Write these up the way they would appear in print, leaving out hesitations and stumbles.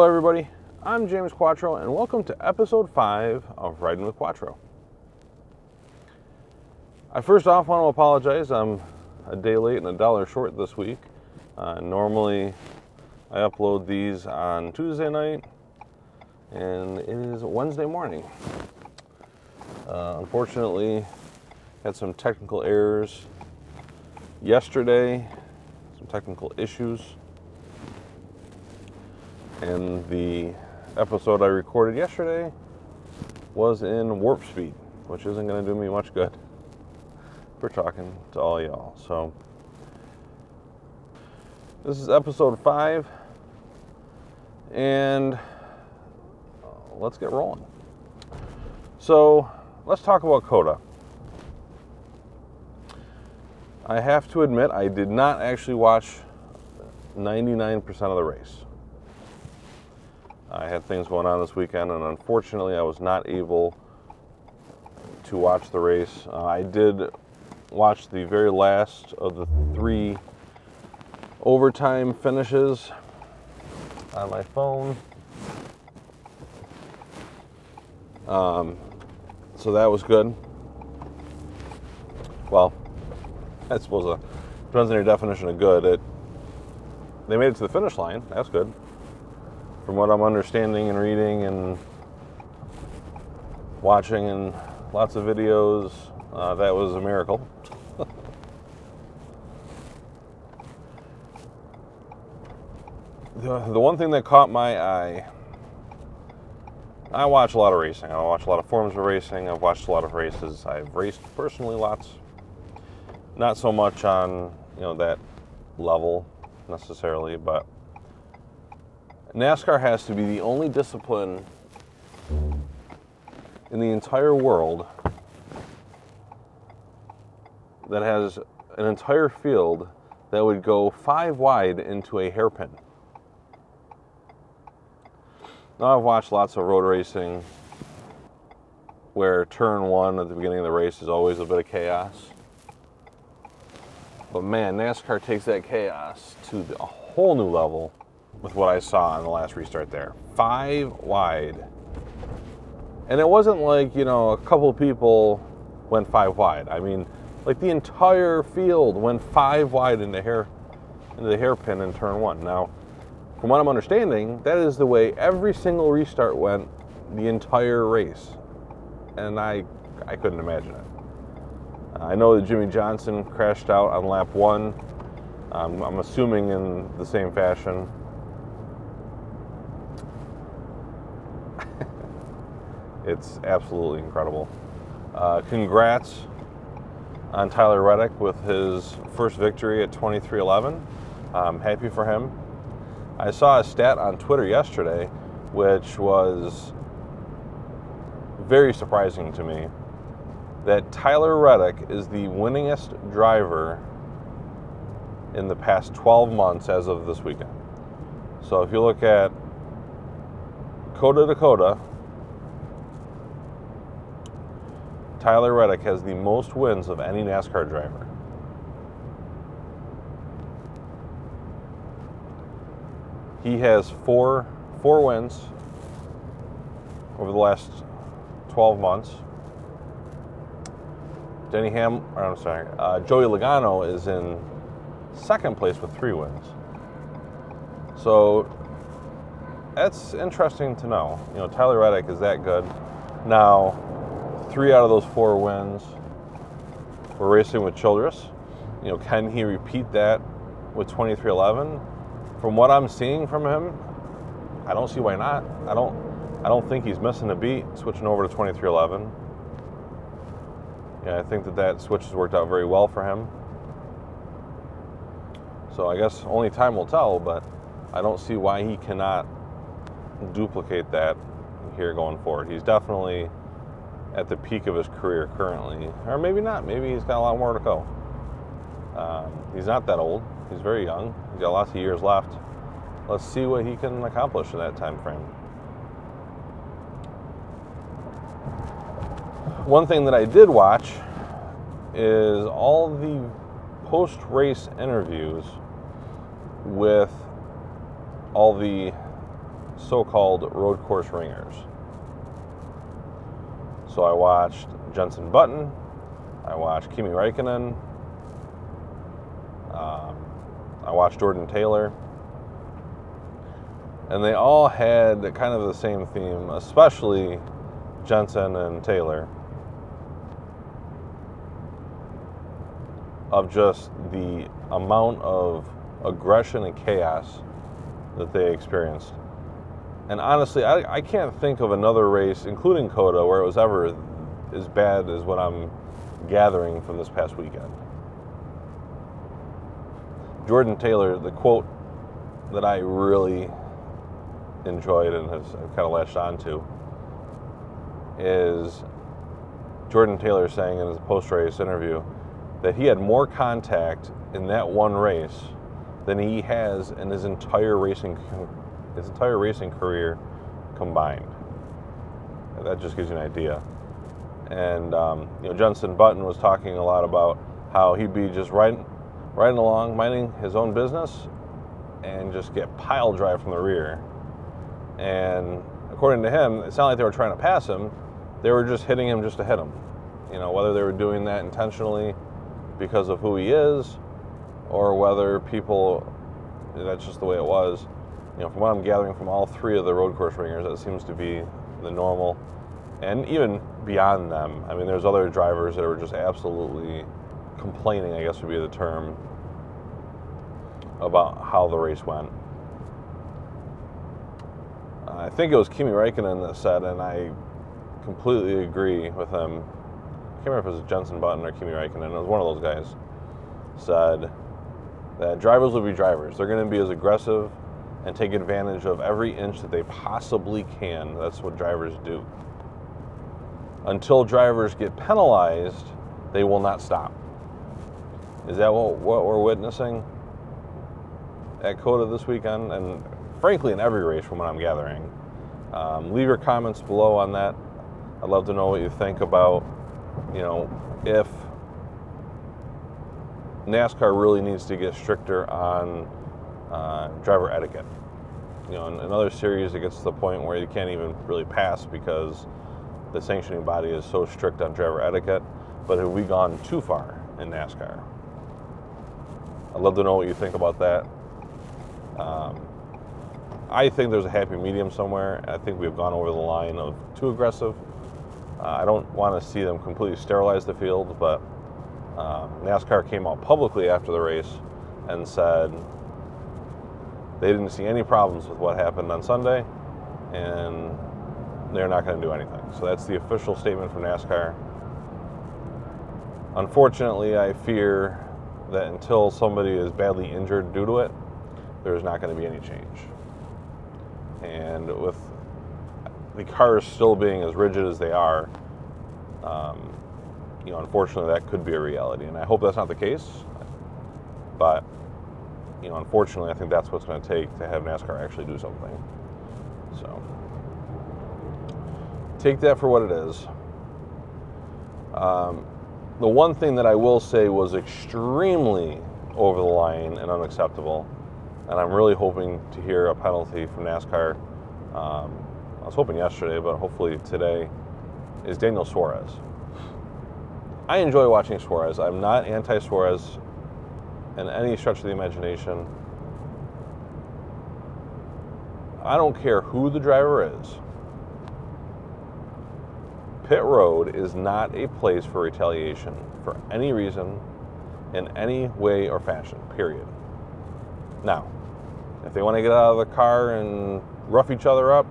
everybody, I'm James Quattro, and welcome to episode 5 of Ridin with Quattro. I first off want to apologize. I'm a day late and $1 short this week. Normally I upload these on Tuesday night, and it is Wednesday morning. Unfortunately, had some technical errors yesterday, some technical issues. And the episode I recorded yesterday was in warp speed, which isn't going to do me much good for talking to all y'all. So this is episode 5, and let's get rolling. So let's talk about COTA. I have to admit, I did not actually watch 99% of the race. I had things going on this weekend, and unfortunately I was not able to watch the race. I did watch the very last of the 3 overtime finishes on my phone. So that was good. Well, I suppose it depends on your definition of good. They made it to the finish line. That's good. From what I'm understanding and reading and watching and lots of videos, that was a miracle. The one thing that caught my eye, I watch a lot of racing. I watch a lot of forms of racing. I've watched a lot of races. I've raced personally lots. Not so much on, that level necessarily, but NASCAR has to be the only discipline in the entire world that has an entire field that would go 5 wide into a hairpin. Now, I've watched lots of road racing where turn 1 at the beginning of the race is always a bit of chaos. But man, NASCAR takes that chaos to a whole new level with what I saw on the last restart there. 5 wide. And it wasn't like, a couple of people went 5 wide. I mean, like the entire field went 5 wide into the hairpin in turn 1. Now, from what I'm understanding, that is the way every single restart went the entire race. And I couldn't imagine it. I know that Jimmy Jenson crashed out on lap 1. I'm assuming in the same fashion. It's absolutely incredible. Congrats on Tyler Reddick with his first victory at 23:11. I'm happy for him. I saw a stat on Twitter yesterday, which was very surprising to me, that Tyler Reddick is the winningest driver in the past 12 months as of this weekend. So if you look at COTA to COTA, Tyler Reddick has the most wins of any NASCAR driver. He has four wins over the last 12 months. Joey Logano is in second place with 3 wins. So that's interesting to know. Tyler Reddick is that good. Now, 3 out of those 4 wins were racing with Childress. Can he repeat that with 23:11? From what I'm seeing from him, I don't see why not. I don't think he's missing a beat switching over to 23:11. Yeah, I think that switch has worked out very well for him. So I guess only time will tell, but I don't see why he cannot duplicate that here going forward. He's definitely at the peak of his career currently. Or maybe not. Maybe he's got a lot more to go. He's not that old. He's very young. He's got lots of years left. Let's see what he can accomplish in that time frame. One thing that I did watch is all the post-race interviews with all the so-called road course ringers. So I watched Jenson Button, I watched Kimi Raikonnen, I watched Jordan Taylor, and they all had kind of the same theme, especially Jenson and Taylor, of just the amount of aggression and chaos that they experienced. And honestly, I can't think of another race, including COTA, where it was ever as bad as what I'm gathering from this past weekend. Jordan Taylor, the quote that I really enjoyed and have kind of latched onto is Jordan Taylor saying in his post-race interview that he had more contact in that one race than he has in his entire racing career combined. That just gives you an idea. And Jenson Button was talking a lot about how he'd be just riding along, minding his own business, and just get pile drive from the rear. And according to him, it's not like they were trying to pass him; they were just hitting him just to hit him. Whether they were doing that intentionally because of who he is, or whether that's just the way it was. From what I'm gathering from all three of the road course ringers, that seems to be the normal. And even beyond them, I mean, there's other drivers that were just absolutely complaining, I guess would be the term, about how the race went. I think it was Kimi Raikkonen that said, and I completely agree with him, I can't remember if it was Jenson Button or Kimi Raikkonen, it was one of those guys, said that drivers will be drivers. They're going to be as aggressive and take advantage of every inch that they possibly can. That's what drivers do. Until drivers get penalized, they will not stop. Is that what we're witnessing at COTA this weekend? And frankly, in every race from what I'm gathering. Leave your comments below on that. I'd love to know what you think about, if NASCAR really needs to get stricter on driver etiquette. In other series, it gets to the point where you can't even really pass because the sanctioning body is so strict on driver etiquette. But have we gone too far in NASCAR? I'd love to know what you think about that. I think there's a happy medium somewhere. I think we've gone over the line of too aggressive. I don't want to see them completely sterilize the field, but NASCAR came out publicly after the race and said they didn't see any problems with what happened on Sunday, and they're not going to do anything. So that's the official statement from NASCAR. Unfortunately, I fear that until somebody is badly injured due to it, there's not going to be any change. And with the cars still being as rigid as they are, unfortunately, that could be a reality. And I hope that's not the case. But, unfortunately, I think that's what's going to take to have NASCAR actually do something. So, take that for what it is. The one thing that I will say was extremely over the line and unacceptable, and I'm really hoping to hear a penalty from NASCAR. I was hoping yesterday, but hopefully today, is Daniel Suarez. I enjoy watching Suarez. I'm not anti-Suarez in any stretch of the imagination. I don't care who the driver is. Pit road is not a place for retaliation for any reason, in any way or fashion, period. Now, if they want to get out of the car and rough each other up,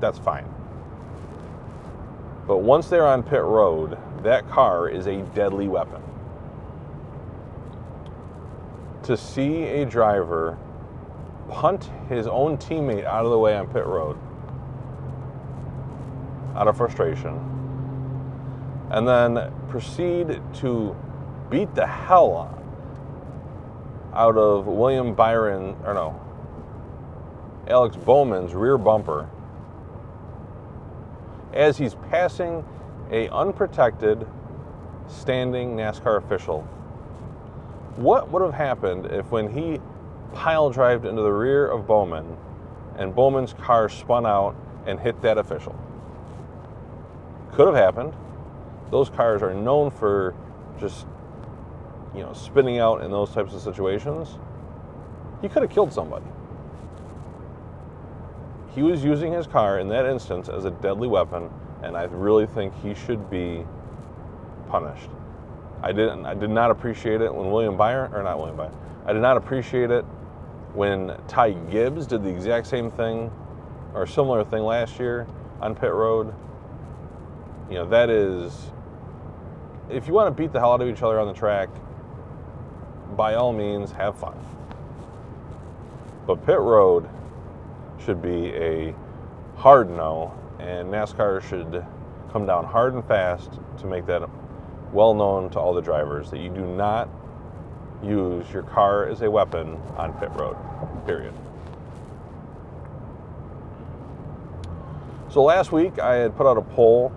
that's fine. But once they're on pit road, that car is a deadly weapon. To see a driver punt his own teammate out of the way on pit road out of frustration, and then proceed to beat the hell out of Alex Bowman's rear bumper as he's passing a unprotected standing NASCAR official. What would have happened if when he pile drived into the rear of Bowman, and Bowman's car spun out and hit that official. Could have happened. Those cars are known for just, spinning out in those types of situations. He could have killed somebody. He was using his car in that instance as a deadly weapon, and I really think he should be punished. I did not appreciate it when I did not appreciate it when Ty Gibbs did the exact same thing or similar thing last year on pit road. That is, if you want to beat the hell out of each other on the track, by all means, have fun. But pit road should be a hard no, and NASCAR should come down hard and fast to make that well known to all the drivers that you do not use your car as a weapon on pit road, period. So last week I had put out a poll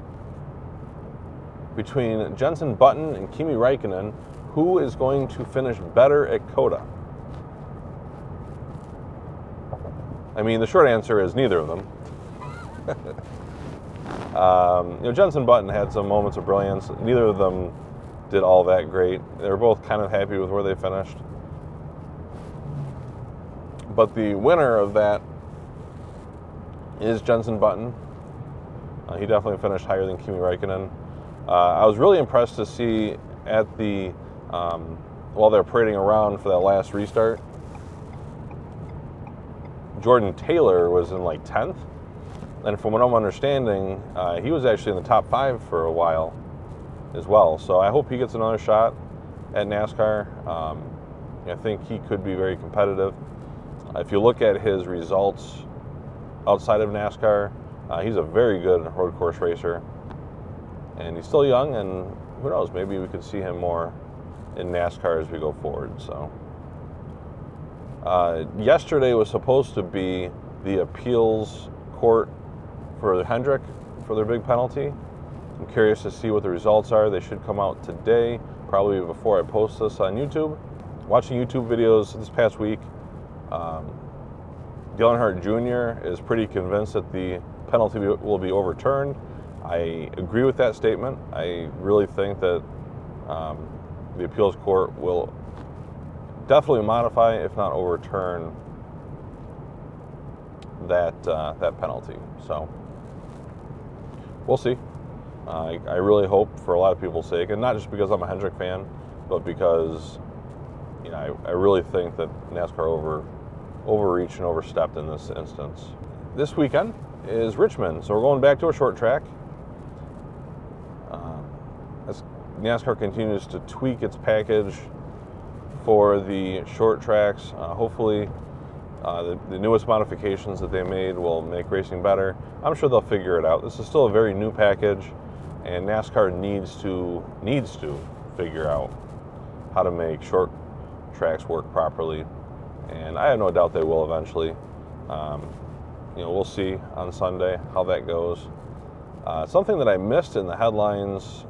between Jenson Button and Kimi Raikkonen, who is going to finish better at COTA. I mean, the short answer is neither of them. Jenson Button had some moments of brilliance. Neither of them did all that great. They were both kind of happy with where they finished. But the winner of that is Jenson Button. He definitely finished higher than Kimi Raikkonen. I was really impressed to see at the while they're parading around for that last restart, Jordan Taylor was in like 10th, and from what I'm understanding, he was actually in the top 5 for a while as well. So I hope he gets another shot at NASCAR. I think he could be very competitive. If you look at his results outside of NASCAR, he's a very good road course racer, and he's still young, and who knows, maybe we could see him more in NASCAR as we go forward. So yesterday was supposed to be the appeals court for Hendrick for their big penalty. I'm curious to see what the results are. They should come out today, probably before I post this on YouTube. Watching YouTube videos this past week, Dale Earnhardt Jr. is pretty convinced that the penalty will be overturned. I agree with that statement. I really think that the appeals court will definitely modify, if not overturn, that penalty. So we'll see. I really hope, for a lot of people's sake, and not just because I'm a Hendrick fan, but because I really think that NASCAR overreached and overstepped in this instance. This weekend is Richmond, so we're going back to a short track. As NASCAR continues to tweak its package for the short tracks, hopefully the newest modifications that they made will make racing better. I'm sure they'll figure it out. This is still a very new package, and NASCAR needs to figure out how to make short tracks work properly, and I have no doubt they will eventually. We'll see on Sunday how that goes. Something that I missed in the headlines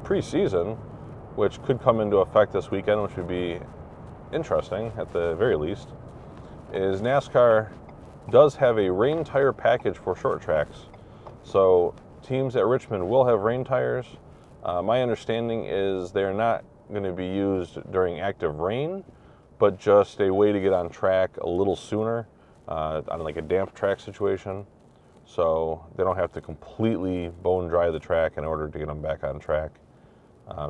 pre-season, which could come into effect this weekend, which would be interesting at the very least, is NASCAR does have a rain tire package for short tracks. So teams at Richmond will have rain tires. My understanding is they're not going to be used during active rain, but just a way to get on track a little sooner on like a damp track situation. So they don't have to completely bone dry the track in order to get them back on track.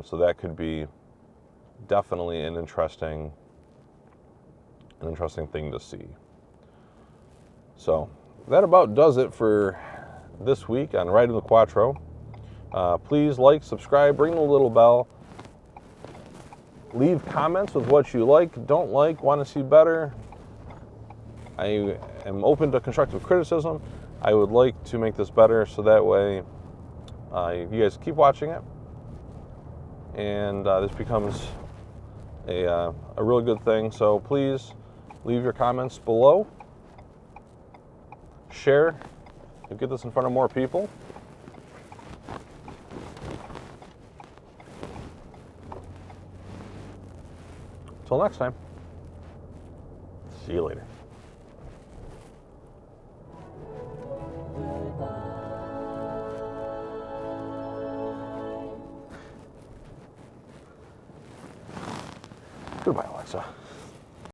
So that could be definitely an interesting thing to see. So that about does it for this week on Ridin with Quattro. Please like, subscribe, ring the little bell. Leave comments with what you like, don't like, want to see better. I am open to constructive criticism. I would like to make this better so that way you guys keep watching it, and this becomes a really good thing. So please leave your comments below. Share and get this in front of more people. Till next time. See you later. Goodbye, Alexa.